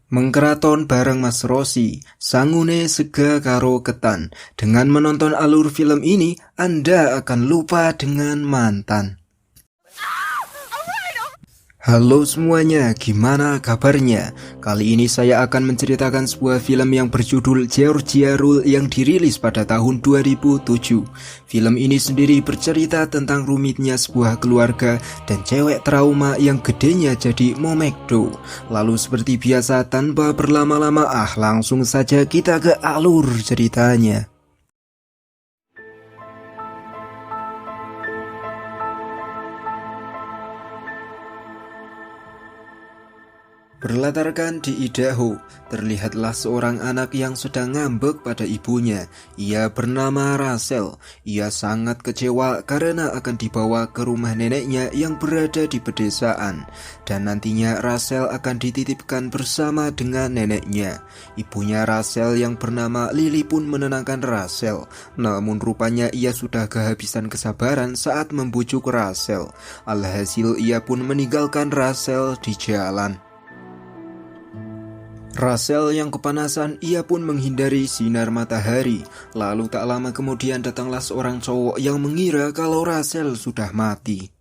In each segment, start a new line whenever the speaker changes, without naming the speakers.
Mengkeraton bareng Mas Rosi, sangune sega karo ketan. Dengan menonton alur film ini, Anda akan lupa dengan mantan. Halo semuanya, gimana kabarnya? Kali ini saya akan menceritakan sebuah film yang berjudul Georgia Rule yang dirilis pada tahun 2007. Film ini sendiri bercerita tentang rumitnya sebuah keluarga dan cewek trauma yang gedenya jadi momekdo. Lalu seperti biasa tanpa berlama-lama, langsung saja kita ke alur ceritanya. Berlatarkan di Idaho, terlihatlah seorang anak yang sedang ngambek pada ibunya. Ia bernama Rachel. Ia sangat kecewa karena akan dibawa ke rumah neneknya yang berada di pedesaan. Dan nantinya Rachel akan dititipkan bersama dengan neneknya. Ibunya Rachel yang bernama Lily pun menenangkan Rachel. Namun rupanya ia sudah kehabisan kesabaran saat membujuk Rachel. Alhasil ia pun meninggalkan Rachel di jalan. Rachel yang kepanasan, ia pun menghindari sinar matahari. Lalu tak lama kemudian datanglah seorang cowok yang mengira kalau Rachel sudah mati.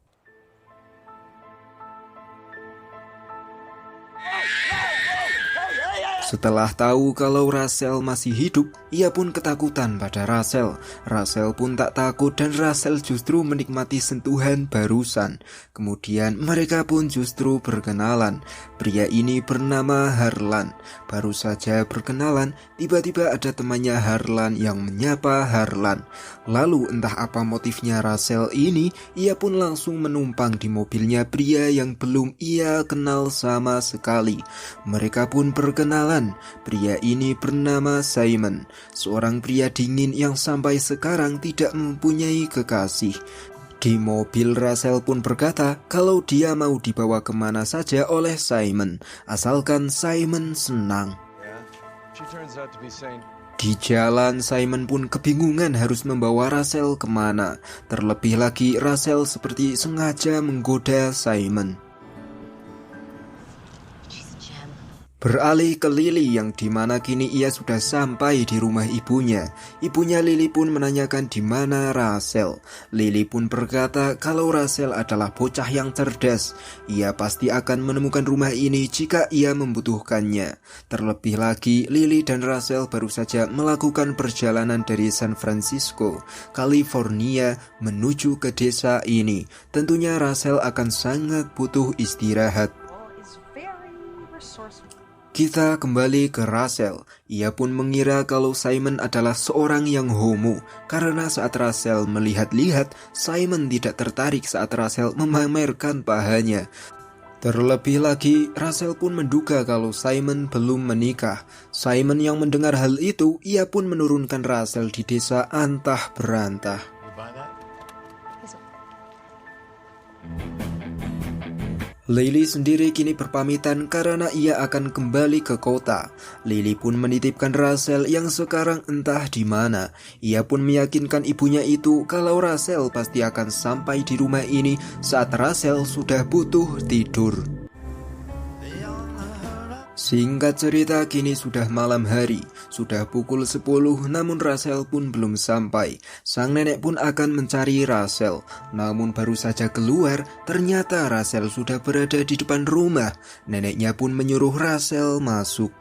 Setelah tahu kalau Rachel masih hidup, ia pun ketakutan pada Rachel. Rachel pun tak takut dan Rachel justru menikmati sentuhan barusan. Kemudian mereka pun justru berkenalan. Pria ini bernama Harlan. Baru saja berkenalan, tiba-tiba ada temannya Harlan yang menyapa Harlan. Lalu entah apa motifnya Rachel ini, ia pun langsung menumpang di mobilnya pria yang belum ia kenal sama sekali. Mereka pun berkenalan. Pria ini bernama Simon, seorang pria dingin yang sampai sekarang tidak mempunyai kekasih. Di mobil Rachel pun berkata kalau dia mau dibawa kemana saja oleh Simon, asalkan Simon senang. Di jalan Simon pun kebingungan harus membawa Rachel kemana. Terlebih lagi Rachel seperti sengaja menggoda Simon. Beralih ke Lily yang dimana kini ia sudah sampai di rumah ibunya. Ibunya Lily pun menanyakan di mana Rachel. Lily pun berkata kalau Rachel adalah bocah yang cerdas. Ia pasti akan menemukan rumah ini jika ia membutuhkannya. Terlebih lagi, Lily dan Rachel baru saja melakukan perjalanan dari San Francisco, California menuju ke desa ini. Tentunya Rachel akan sangat butuh istirahat. Kita kembali ke Rachel. Ia pun mengira kalau Simon adalah seorang yang homo, karena saat Rachel melihat-lihat, Simon tidak tertarik saat Rachel memamerkan pahanya. Terlebih lagi, Rachel pun menduga kalau Simon belum menikah. Simon yang mendengar hal itu, ia pun menurunkan Rachel di desa antah berantah. Lily sendiri kini berpamitan karena ia akan kembali ke kota. Lily pun menitipkan Rachel yang sekarang entah di mana. Ia pun meyakinkan ibunya itu kalau Rachel pasti akan sampai di rumah ini saat Rachel sudah butuh tidur. Singkat cerita, kini sudah malam hari. Sudah pukul 10, namun Rachel pun belum sampai. Sang nenek pun akan mencari Rachel. Namun baru saja keluar, ternyata Rachel sudah berada di depan rumah. Neneknya pun menyuruh Rachel masuk.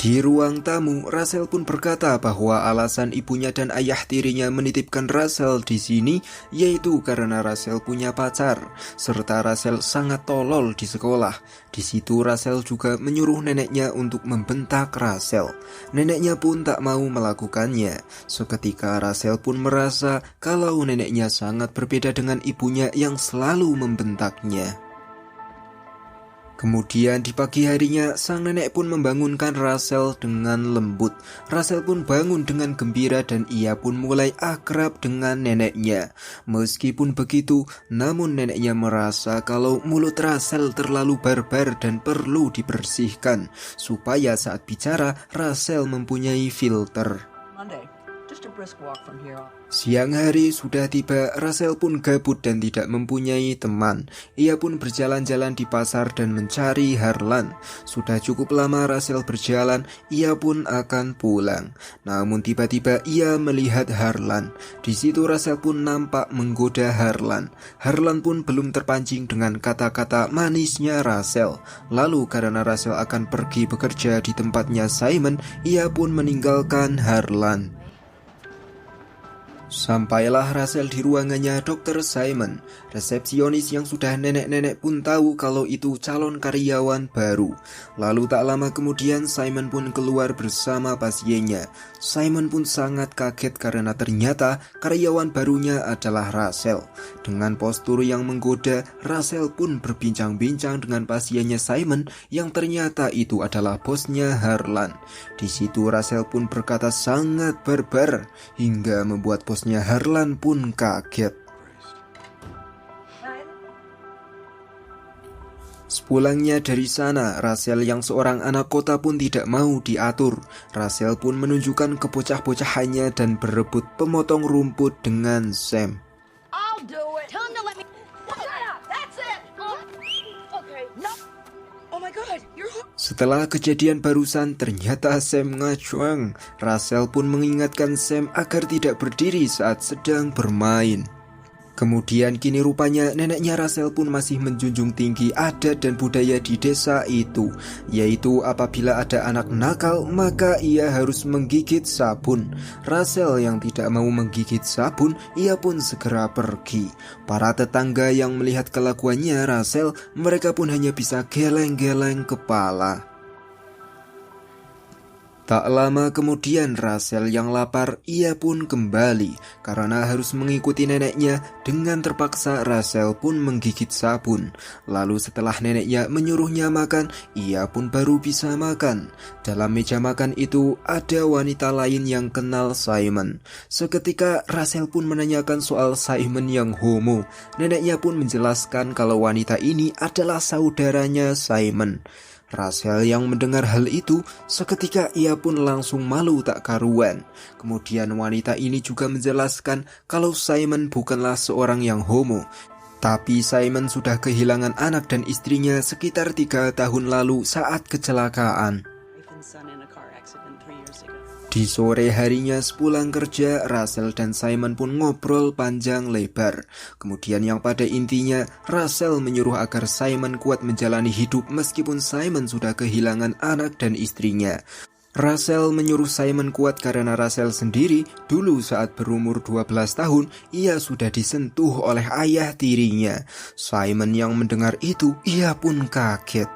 Di ruang tamu, Rachel pun berkata bahwa alasan ibunya dan ayah tirinya menitipkan Rachel di sini yaitu karena Rachel punya pacar, serta Rachel sangat tolol di sekolah. Di situ Rachel juga menyuruh neneknya untuk membentak Rachel. Neneknya pun tak mau melakukannya. Seketika Rachel pun merasa kalau neneknya sangat berbeda dengan ibunya yang selalu membentaknya. Kemudian di pagi harinya, sang nenek pun membangunkan Rachel dengan lembut. Rachel pun bangun dengan gembira dan ia pun mulai akrab dengan neneknya. Meskipun begitu, namun neneknya merasa kalau mulut Rachel terlalu barbar dan perlu dibersihkan, supaya saat bicara, Rachel mempunyai filter. Siang hari sudah tiba, Russell pun gabut dan tidak mempunyai teman. Ia pun berjalan-jalan di pasar dan mencari Harlan. Sudah cukup lama Russell berjalan, ia pun akan pulang. Namun tiba-tiba ia melihat Harlan. Di situ Russell pun nampak menggoda Harlan. Harlan pun belum terpancing dengan kata-kata manisnya Russell. Lalu karena Russell akan pergi bekerja di tempatnya Simon, ia pun meninggalkan Harlan. Sampailah Russell di ruangannya Dr. Simon. Resepsionis yang sudah nenek-nenek pun tahu kalau itu calon karyawan baru. Lalu tak lama kemudian Simon pun keluar bersama pasiennya. Simon pun sangat kaget karena ternyata karyawan barunya adalah Russell. Dengan postur yang menggoda, Russell pun berbincang-bincang dengan pasiennya Simon yang ternyata itu adalah bosnya Harlan. Di situ Russell pun berkata sangat barbar hingga membuat bosnya Harlan pun kaget. Sepulangnya dari sana, Russell yang seorang anak kota pun tidak mau diatur. Russell pun menunjukkan kebocah-bocahannya dan berebut pemotong rumput dengan Sam. Setelah kejadian barusan, ternyata Sam ngacuang. Russell pun mengingatkan Sam agar tidak berdiri saat sedang bermain. Kemudian kini rupanya neneknya Russell pun masih menjunjung tinggi adat dan budaya di desa itu, yaitu apabila ada anak nakal maka ia harus menggigit sabun. Russell yang tidak mau menggigit sabun, ia pun segera pergi. Para tetangga yang melihat kelakuannya Russell, mereka pun hanya bisa geleng-geleng kepala. Tak lama kemudian Russell yang lapar, ia pun kembali. Karena harus mengikuti neneknya, dengan terpaksa Russell pun menggigit sabun. Lalu setelah neneknya menyuruhnya makan, ia pun baru bisa makan. Dalam meja makan itu ada wanita lain yang kenal Simon. Seketika Russell pun menanyakan soal Simon yang homo. Neneknya pun menjelaskan kalau wanita ini adalah saudaranya Simon. Russell yang mendengar hal itu, seketika ia pun langsung malu tak karuan. Kemudian wanita ini juga menjelaskan kalau Simon bukanlah seorang yang homo, tapi Simon sudah kehilangan anak dan istrinya sekitar 3 tahun lalu saat kecelakaan. Di sore harinya sepulang kerja, Russell dan Simon pun ngobrol panjang lebar. Kemudian yang pada intinya, Russell menyuruh agar Simon kuat menjalani hidup meskipun Simon sudah kehilangan anak dan istrinya. Russell menyuruh Simon kuat karena Russell sendiri dulu saat berumur 12 tahun, ia sudah disentuh oleh ayah tirinya. Simon yang mendengar itu, ia pun kaget.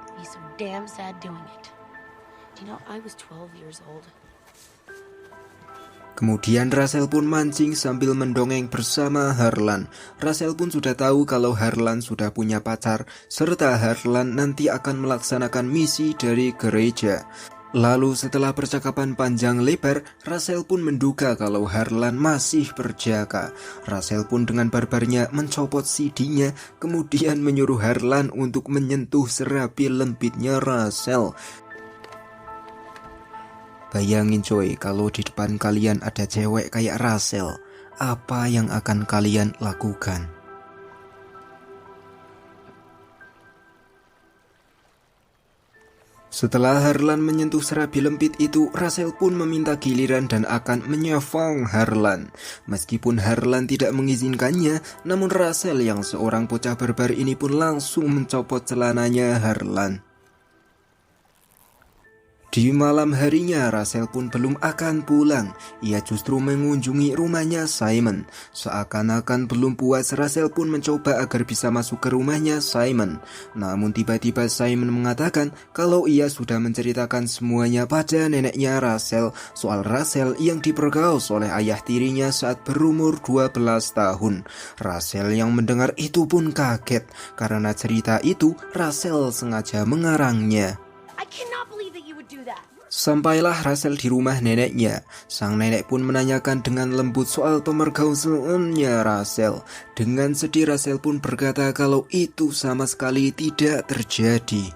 Kemudian Russell pun mancing sambil mendongeng bersama Harlan. Russell pun sudah tahu kalau Harlan sudah punya pacar, serta Harlan nanti akan melaksanakan misi dari gereja. Lalu setelah percakapan panjang lebar, Russell pun menduga kalau Harlan masih berjaga. Russell pun dengan barbarnya mencopot CD-nya, kemudian menyuruh Harlan untuk menyentuh serabi lembitnya Russell. Bayangin coy, kalau di depan kalian ada cewek kayak Russell, apa yang akan kalian lakukan? Setelah Harlan menyentuh serabi lembit itu, Russell pun meminta giliran dan akan menyafang Harlan. Meskipun Harlan tidak mengizinkannya, namun Russell yang seorang bocah barbar ini pun langsung mencopot celananya Harlan. Di malam harinya, Russell pun belum akan pulang. Ia justru mengunjungi rumahnya Simon. Seakan-akan belum puas, Russell pun mencoba agar bisa masuk ke rumahnya Simon. Namun tiba-tiba Simon mengatakan kalau ia sudah menceritakan semuanya pada neneknya Russell soal Russell yang dipergaus oleh ayah tirinya saat berumur 12 tahun. Russell yang mendengar itu pun kaget karena cerita itu Russell sengaja mengarangnya. Sampailah Russell di rumah neneknya. Sang nenek pun menanyakan dengan lembut soal pemergaulannya Russell. Dengan sedih Russell pun berkata kalau itu sama sekali tidak terjadi.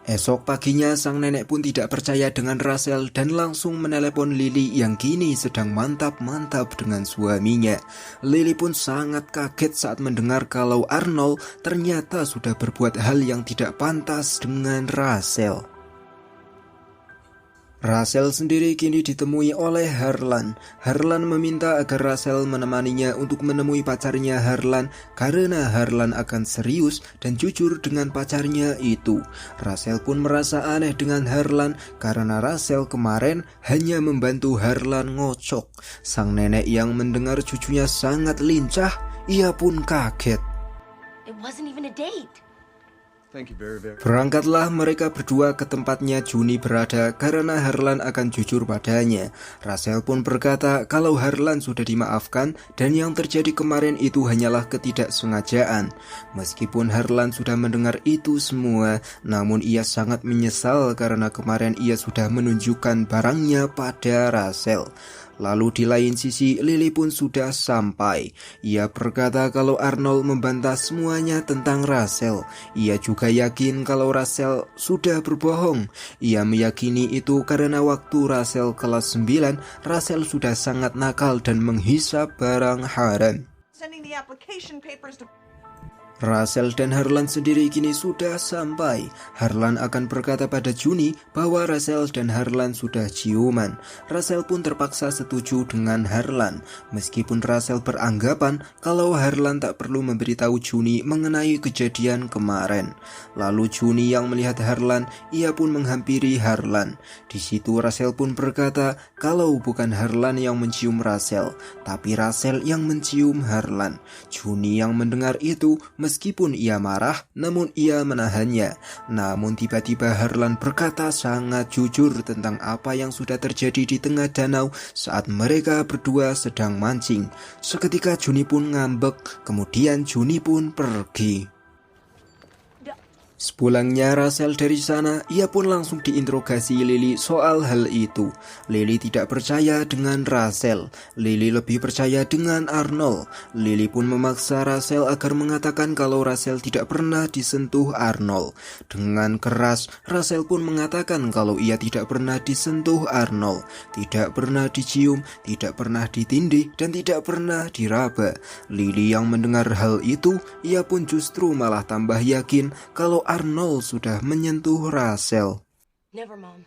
Esok paginya sang nenek pun tidak percaya dengan Rachel dan langsung menelepon Lily yang kini sedang mantap-mantap dengan suaminya. Lily pun sangat kaget saat mendengar kalau Arnold ternyata sudah berbuat hal yang tidak pantas dengan Rachel. Rachel sendiri kini ditemui oleh Harlan. Harlan meminta agar Rachel menemaninya untuk menemui pacarnya Harlan karena Harlan akan serius dan jujur dengan pacarnya itu. Rachel pun merasa aneh dengan Harlan karena Rachel kemarin hanya membantu Harlan ngocok. Sang nenek yang mendengar cucunya sangat lincah, ia pun kaget.
It wasn't even a date.
Berangkatlah mereka berdua ke tempatnya Juni berada karena Harlan akan jujur padanya. Rachel pun berkata kalau Harlan sudah dimaafkan dan yang terjadi kemarin itu hanyalah ketidaksengajaan. Meskipun Harlan sudah mendengar itu semua, namun ia sangat menyesal karena kemarin ia sudah menunjukkan barangnya pada Rachel. Lalu di lain sisi Lily pun sudah sampai. Ia berkata kalau Arnold membantah semuanya tentang Rachel. Ia juga yakin kalau Rachel sudah berbohong. Ia meyakini itu karena waktu Rachel kelas 9, Rachel sudah sangat nakal dan menghisap barang haram. Rachel dan Harlan sendiri kini sudah sampai. Harlan akan berkata pada Juni bahwa Rachel dan Harlan sudah ciuman. Rachel pun terpaksa setuju dengan Harlan, meskipun Rachel beranggapan kalau Harlan tak perlu memberitahu Juni mengenai kejadian kemarin. Lalu Juni yang melihat Harlan, ia pun menghampiri Harlan. Di situ Rachel pun berkata kalau bukan Harlan yang mencium Rachel, tapi Rachel yang mencium Harlan. Juni yang mendengar itu, meskipun ia marah, namun ia menahannya. Namun tiba-tiba Harlan berkata sangat jujur tentang apa yang sudah terjadi di tengah danau saat mereka berdua sedang mancing. Seketika Juni pun ngambek, kemudian Juni pun pergi. Sepulangnya Rachel dari sana, ia pun langsung diinterogasi Lily soal hal itu. Lily tidak percaya dengan Rachel. Lily lebih percaya dengan Arnold. Lily pun memaksa Rachel agar mengatakan kalau Rachel tidak pernah disentuh Arnold. Dengan keras, Rachel pun mengatakan kalau ia tidak pernah disentuh Arnold, tidak pernah dicium, tidak pernah ditindih, dan tidak pernah diraba. Lily yang mendengar hal itu, ia pun justru malah tambah yakin kalau Arnold sudah menyentuh Rachel.
Never, Mom.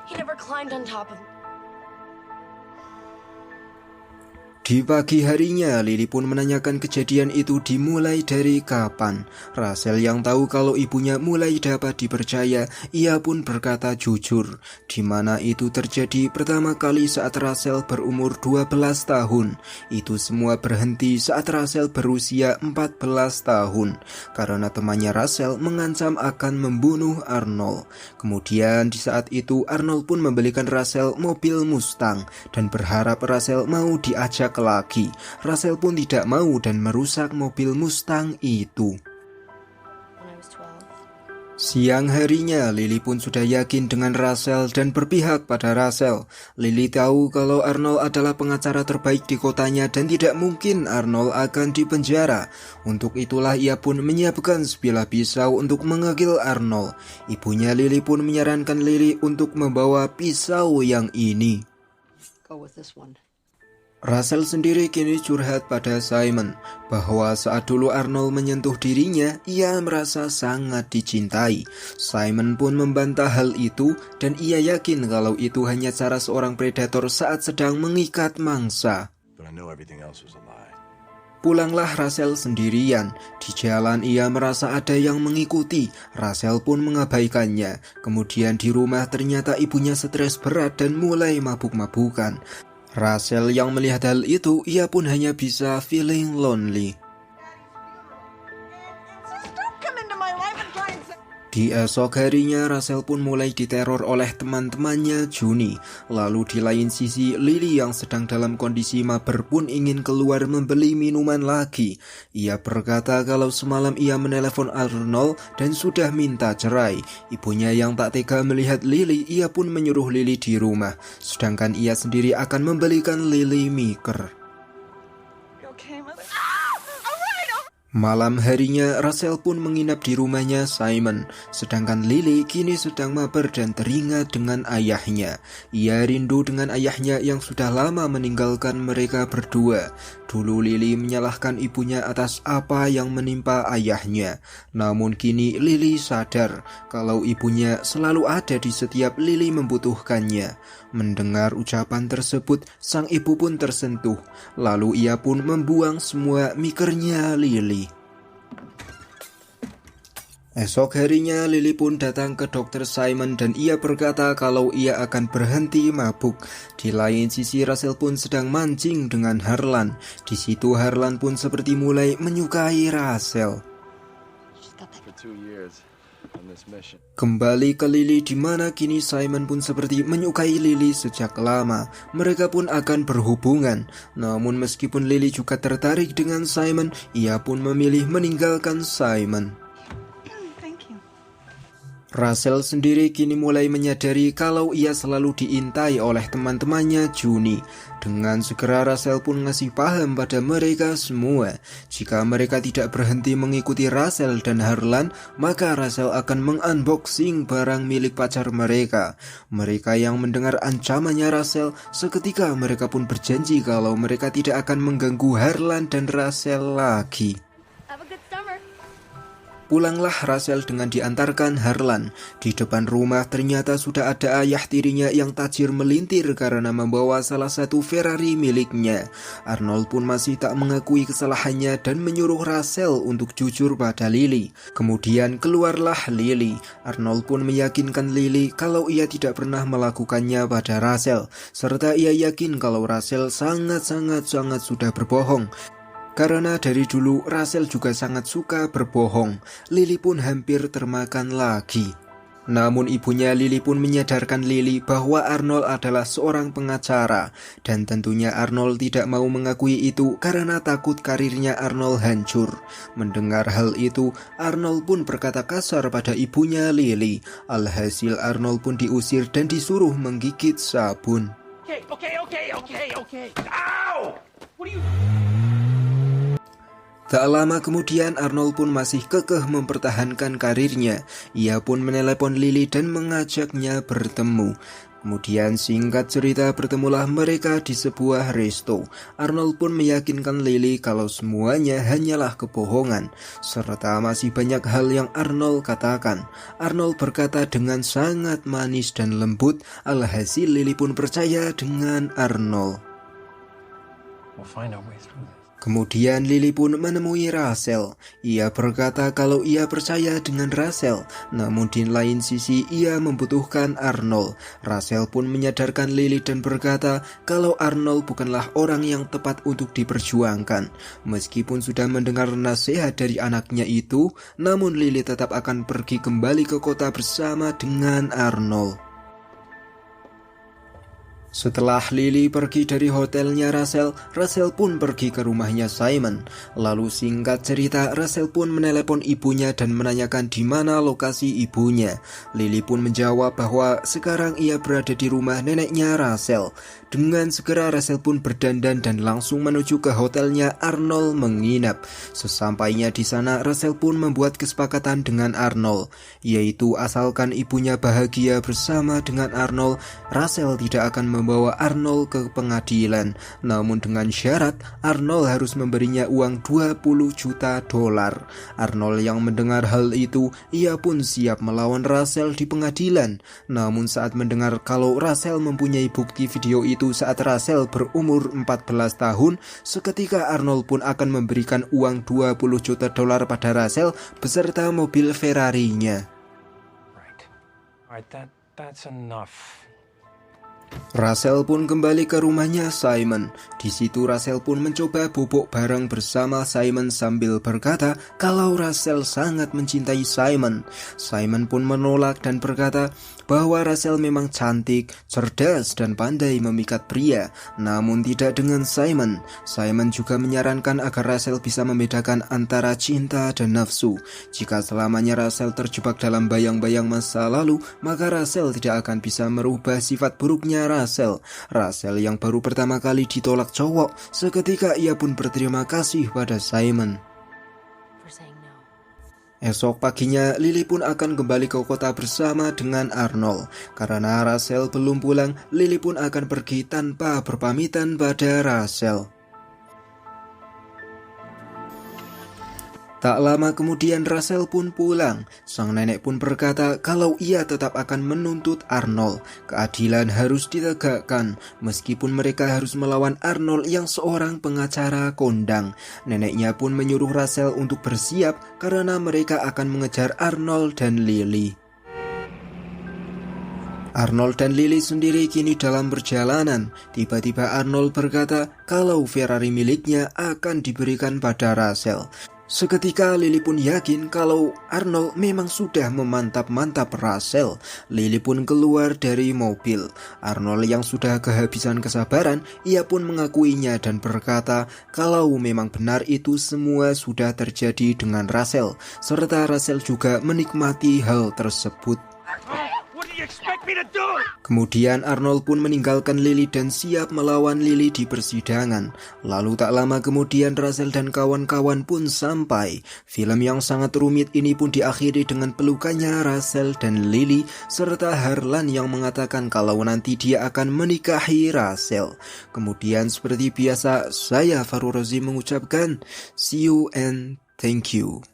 He never climbed on top of me.
Di pagi harinya, Lily pun menanyakan kejadian itu dimulai dari kapan. Rachel yang tahu kalau ibunya mulai dapat dipercaya, ia pun berkata jujur. Di mana itu terjadi pertama kali saat Rachel berumur 12 tahun. Itu semua berhenti saat Rachel berusia 14 tahun. Karena temannya Rachel mengancam akan membunuh Arnold. Kemudian di saat itu Arnold pun membelikan Rachel mobil Mustang dan berharap Rachel mau diajak lagi. Rachel pun tidak mau dan merusak mobil Mustang itu. Siang harinya, Lily pun sudah yakin dengan Rachel dan berpihak pada Rachel. Lily tahu kalau Arnold adalah pengacara terbaik di kotanya dan tidak mungkin Arnold akan dipenjara. Untuk itulah ia pun menyiapkan sebilah pisau untuk mengegil Arnold. Ibunya Lily pun menyarankan Lily untuk membawa pisau yang ini.
Go with this one.
Rachel sendiri kini curhat pada Simon bahwa saat dulu Arnold menyentuh dirinya, ia merasa sangat dicintai. Simon pun membantah hal itu dan ia yakin kalau itu hanya cara seorang predator saat sedang mengikat mangsa. Pulanglah Rachel sendirian. Di jalan ia merasa ada yang mengikuti. Rachel pun mengabaikannya. Kemudian di rumah ternyata ibunya stres berat dan mulai mabuk-mabukan. Rachel yang melihat hal itu, ia pun hanya bisa feeling lonely. Di esok harinya, Rachel pun mulai diteror oleh teman-temannya Juni. Lalu di lain sisi, Lily yang sedang dalam kondisi maber pun ingin keluar membeli minuman lagi. Ia berkata kalau semalam ia menelepon Arnold dan sudah minta cerai. Ibunya yang tak tega melihat Lily, ia pun menyuruh Lily di rumah. Sedangkan ia sendiri akan membelikan Lily miker. Malam harinya, Russell pun menginap di rumahnya Simon, sedangkan Lily kini sedang mabar dan teringat dengan ayahnya. Ia rindu dengan ayahnya yang sudah lama meninggalkan mereka berdua. Dulu Lily menyalahkan ibunya atas apa yang menimpa ayahnya. Namun kini Lily sadar kalau ibunya selalu ada di setiap Lily membutuhkannya. Mendengar ucapan tersebut, sang ibu pun tersentuh. Lalu ia pun membuang semua mikernya Lily. Esok harinya Lily pun datang ke dokter Simon dan ia berkata kalau ia akan berhenti mabuk. Di lain sisi Russell pun sedang mancing dengan Harlan. Di situ Harlan pun seperti mulai menyukai Russell. Kembali ke Lily di mana kini Simon pun seperti menyukai Lily sejak lama. Mereka pun akan berhubungan. Namun meskipun Lily juga tertarik dengan Simon, ia pun memilih meninggalkan Simon. Russell sendiri kini mulai menyadari kalau ia selalu diintai oleh teman-temannya Juni. Dengan segera Russell pun ngasih paham pada mereka semua. Jika mereka tidak berhenti mengikuti Russell dan Harlan, maka Russell akan mengunboxing barang milik pacar mereka. Mereka yang mendengar ancamannya Russell, seketika mereka pun berjanji kalau mereka tidak akan mengganggu Harlan dan Russell lagi. Pulanglah Russell dengan diantarkan Harlan. Di depan rumah ternyata sudah ada ayah tirinya yang tajir melintir karena membawa salah satu Ferrari miliknya. Arnold pun masih tak mengakui kesalahannya dan menyuruh Russell untuk jujur pada Lily. Kemudian keluarlah Lily. Arnold pun meyakinkan Lily kalau ia tidak pernah melakukannya pada Russell. Serta ia yakin kalau Russell sangat sudah berbohong. Karena dari dulu Russell juga sangat suka berbohong. Lily pun hampir termakan lagi. Namun ibunya Lily pun menyadarkan Lily bahwa Arnold adalah seorang pengacara. Dan tentunya Arnold tidak mau mengakui itu karena takut karirnya Arnold hancur. Mendengar hal itu, Arnold pun berkata kasar pada ibunya Lily. Alhasil Arnold pun diusir dan disuruh menggigit sabun.
Okay. Ow! What are you...
Tak lama kemudian Arnold pun masih kekeh mempertahankan karirnya. Ia pun menelepon Lily dan mengajaknya bertemu. Kemudian singkat cerita bertemulah mereka di sebuah resto. Arnold pun meyakinkan Lily kalau semuanya hanyalah kebohongan. Serta masih banyak hal yang Arnold katakan. Arnold berkata dengan sangat manis dan lembut. Alhasil Lily pun percaya dengan Arnold.
We'll find our way through this.
Kemudian Lily pun menemui Russell. Ia berkata kalau ia percaya dengan Russell, namun di lain sisi ia membutuhkan Arnold. Russell pun menyadarkan Lily dan berkata kalau Arnold bukanlah orang yang tepat untuk diperjuangkan. Meskipun sudah mendengar nasihat dari anaknya itu, namun Lily tetap akan pergi kembali ke kota bersama dengan Arnold. Setelah Lily pergi dari hotelnya Russell pun pergi ke rumahnya Simon. Lalu singkat cerita, Russell pun menelepon ibunya dan menanyakan di mana lokasi ibunya. Lily pun menjawab bahwa sekarang ia berada di rumah neneknya Russell. Dengan segera Russell pun berdandan dan langsung menuju ke hotelnya Arnold menginap. Sesampainya di sana, Russell pun membuat kesepakatan dengan Arnold, yaitu asalkan ibunya bahagia bersama dengan Arnold, Russell tidak akan membawa Arnold ke pengadilan. Namun dengan syarat Arnold harus memberinya uang $20 juta. Arnold yang mendengar hal itu, ia pun siap melawan Russell di pengadilan. Namun saat mendengar kalau Russell mempunyai bukti video itu saat Russell berumur 14 tahun, seketika Arnold pun akan memberikan uang $20 juta pada Russell beserta mobil Ferrari-nya.
Alright, that's enough.
Russell pun kembali ke rumahnya Simon. Di situ Russell pun mencoba bubuk bareng bersama Simon sambil berkata kalau Russell sangat mencintai Simon. Simon pun menolak dan berkata bahwa Russell memang cantik, cerdas dan pandai memikat pria, namun tidak dengan Simon. Simon juga menyarankan agar Russell bisa membedakan antara cinta dan nafsu. Jika selamanya Russell terjebak dalam bayang-bayang masa lalu, maka Russell tidak akan bisa merubah sifat buruknya Russell. Russell yang baru pertama kali ditolak cowok, seketika ia pun berterima kasih pada Simon. Esok paginya, Lily pun akan kembali ke kota bersama dengan Arnold. Karena Rachel belum pulang, Lily pun akan pergi tanpa berpamitan pada Rachel. Tak lama kemudian Rachel pun pulang. Sang nenek pun berkata kalau ia tetap akan menuntut Arnold. Keadilan harus ditegakkan, meskipun mereka harus melawan Arnold yang seorang pengacara kondang. Neneknya pun menyuruh Rachel untuk bersiap karena mereka akan mengejar Arnold dan Lily. Arnold dan Lily sendiri kini dalam perjalanan. Tiba-tiba Arnold berkata kalau Ferrari miliknya akan diberikan pada Rachel. Seketika Lily pun yakin kalau Arnold memang sudah memantap-mantap Rachel. Lily pun keluar dari mobil. Arnold yang sudah kehabisan kesabaran, ia pun mengakuinya dan berkata kalau memang benar itu semua sudah terjadi dengan Rachel, serta Rachel juga menikmati hal tersebut. Kemudian Arnold pun meninggalkan Lily dan siap melawan Lily di persidangan. Lalu tak lama kemudian Rachel dan kawan-kawan pun sampai. Film yang sangat rumit ini pun diakhiri dengan pelukannya Rachel dan Lily, serta Harlan yang mengatakan kalau nanti dia akan menikahi Rachel. Kemudian seperti biasa saya Faru Rozi mengucapkan see you and thank you.